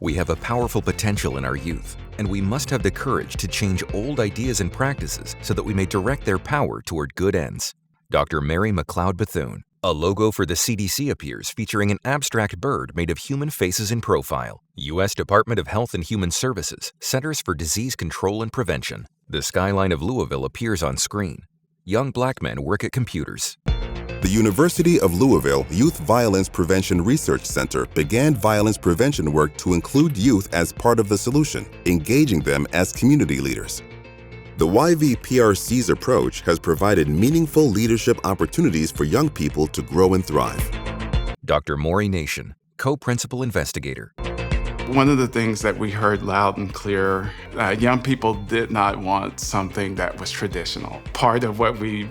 We have a powerful potential in our youth, and we must have the courage to change old ideas and practices so that we may direct their power toward good ends. Dr. Mary McLeod Bethune. A logo for the CDC appears featuring an abstract bird made of human faces in profile. U.S. Department of Health and Human Services, Centers for Disease Control and Prevention. The skyline of Louisville appears on screen. Young black men work at computers. The University of Louisville Youth Violence Prevention Research Center began violence prevention work to include youth as part of the solution, engaging them as community leaders. The YVPRC's approach has provided meaningful leadership opportunities for young people to grow and thrive. Dr. Maury Nation, co-principal investigator. One of the things that we heard loud and clear, young people did not want something that was traditional. Part of what we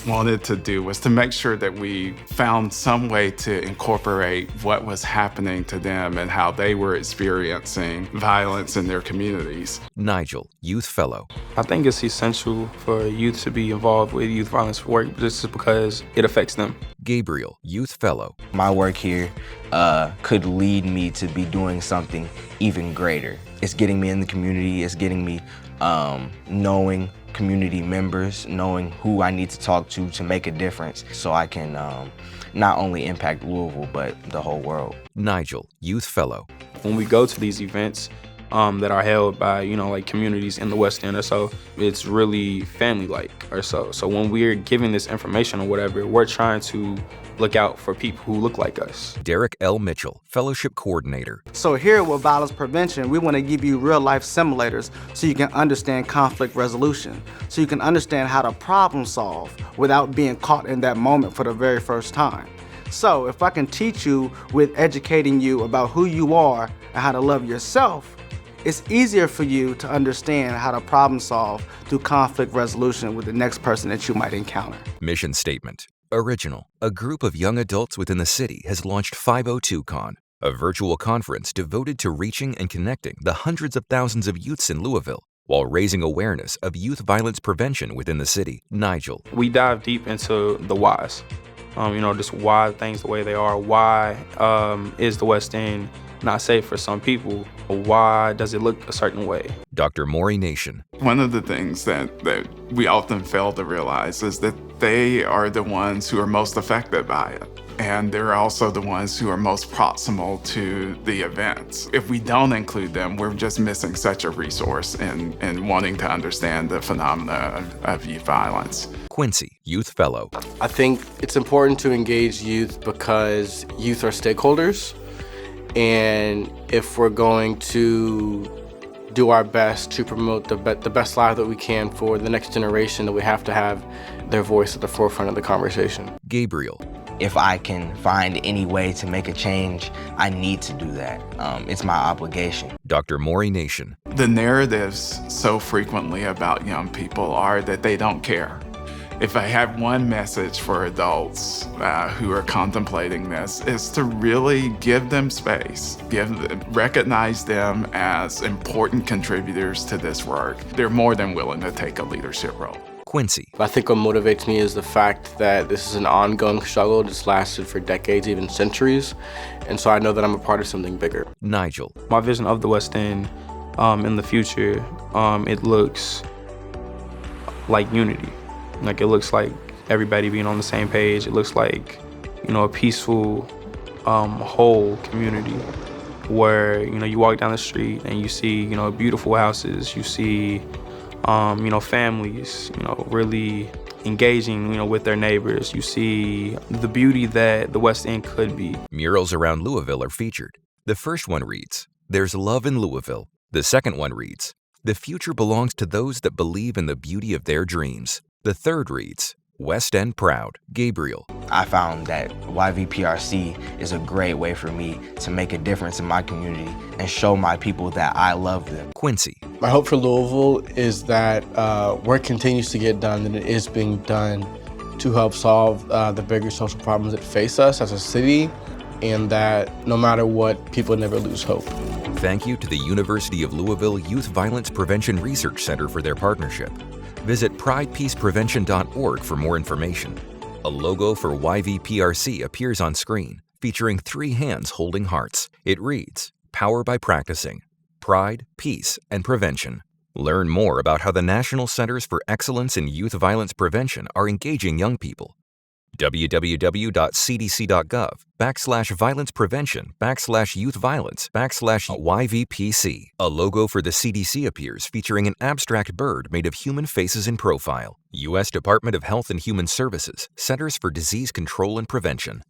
wanted to do was to make sure that we found some way to incorporate what was happening to them and how they were experiencing violence in their communities. Nigel, Youth Fellow. I think it's essential for youth to be involved with youth violence work just because it affects them. Gabriel, Youth Fellow. My work here could lead me to be doing something even greater. It's getting me in the community, it's getting me knowing community members, knowing who I need to talk to make a difference so I can not only impact Louisville, but the whole world. Nigel, Youth Fellow. When we go to these events that are held by, like communities in the West End or so, it's really family-like or so. So when we're giving this information or whatever, we're trying to look out for people who look like us. Derek L. Mitchell, Fellowship Coordinator. So here with Violence Prevention, we want to give you real-life simulators so you can understand conflict resolution, so you can understand how to problem solve without being caught in that moment for the very first time. So if I can teach you with educating you about who you are and how to love yourself, it's easier for you to understand how to problem solve through conflict resolution with the next person that you might encounter. Mission statement. Original. A group of young adults within the city has launched 502Con, a virtual conference devoted to reaching and connecting the hundreds of thousands of youths in Louisville while raising awareness of youth violence prevention within the city. Nigel. We dive deep into the whys. Just why things the way they are. Why is the West End not safe for some people? Why does it look a certain way? Dr. Maury Nation. One of the things that we often fail to realize is that they are the ones who are most affected by it. And they're also the ones who are most proximal to the events. If we don't include them, we're just missing such a resource in wanting to understand the phenomena of youth violence. Quincy, Youth Fellow. I think it's important to engage youth because youth are stakeholders. And if we're going to do our best to promote the best life that we can for the next generation, that we have to have their voice at the forefront of the conversation. Gabriel. If I can find any way to make a change, I need to do that. It's my obligation. Dr. Maury Nation. The narratives so frequently about young people are that they don't care. If I have one message for adults who are contemplating this, is to really give them space, recognize them as important contributors to this work. They're more than willing to take a leadership role. Quincy. I think what motivates me is the fact that this is an ongoing struggle that's lasted for decades, even centuries. And so I know that I'm a part of something bigger. Nigel. My vision of the West End in the future, it looks like unity. Like it looks like everybody being on the same page. It looks like, a peaceful, whole community where, you walk down the street and you see, beautiful houses. You see, families, really engaging, with their neighbors. You see the beauty that the West End could be. Murals around Louisville are featured. The first one reads, "There's love in Louisville." The second one reads, "The future belongs to those that believe in the beauty of their dreams." The third reads, "West End Proud." Gabriel. I found that YVPRC is a great way for me to make a difference in my community and show my people that I love them. Quincy. My hope for Louisville is that work continues to get done, and it is being done to help solve the bigger social problems that face us as a city, and that no matter what, people never lose hope. Thank you to the University of Louisville Youth Violence Prevention Research Center for their partnership. Visit pridepeaceprevention.org for more information. A logo for YVPRC appears on screen, featuring 3 hands holding hearts. It reads, power by practicing. Pride, peace, and prevention. Learn more about how the National Centers for Excellence in Youth Violence Prevention are engaging young people. www.cdc.gov/violence prevention/youth violence/YVPC. A logo for the CDC appears featuring an abstract bird made of human faces in profile. U.S. Department of Health and Human Services, Centers for Disease Control and Prevention.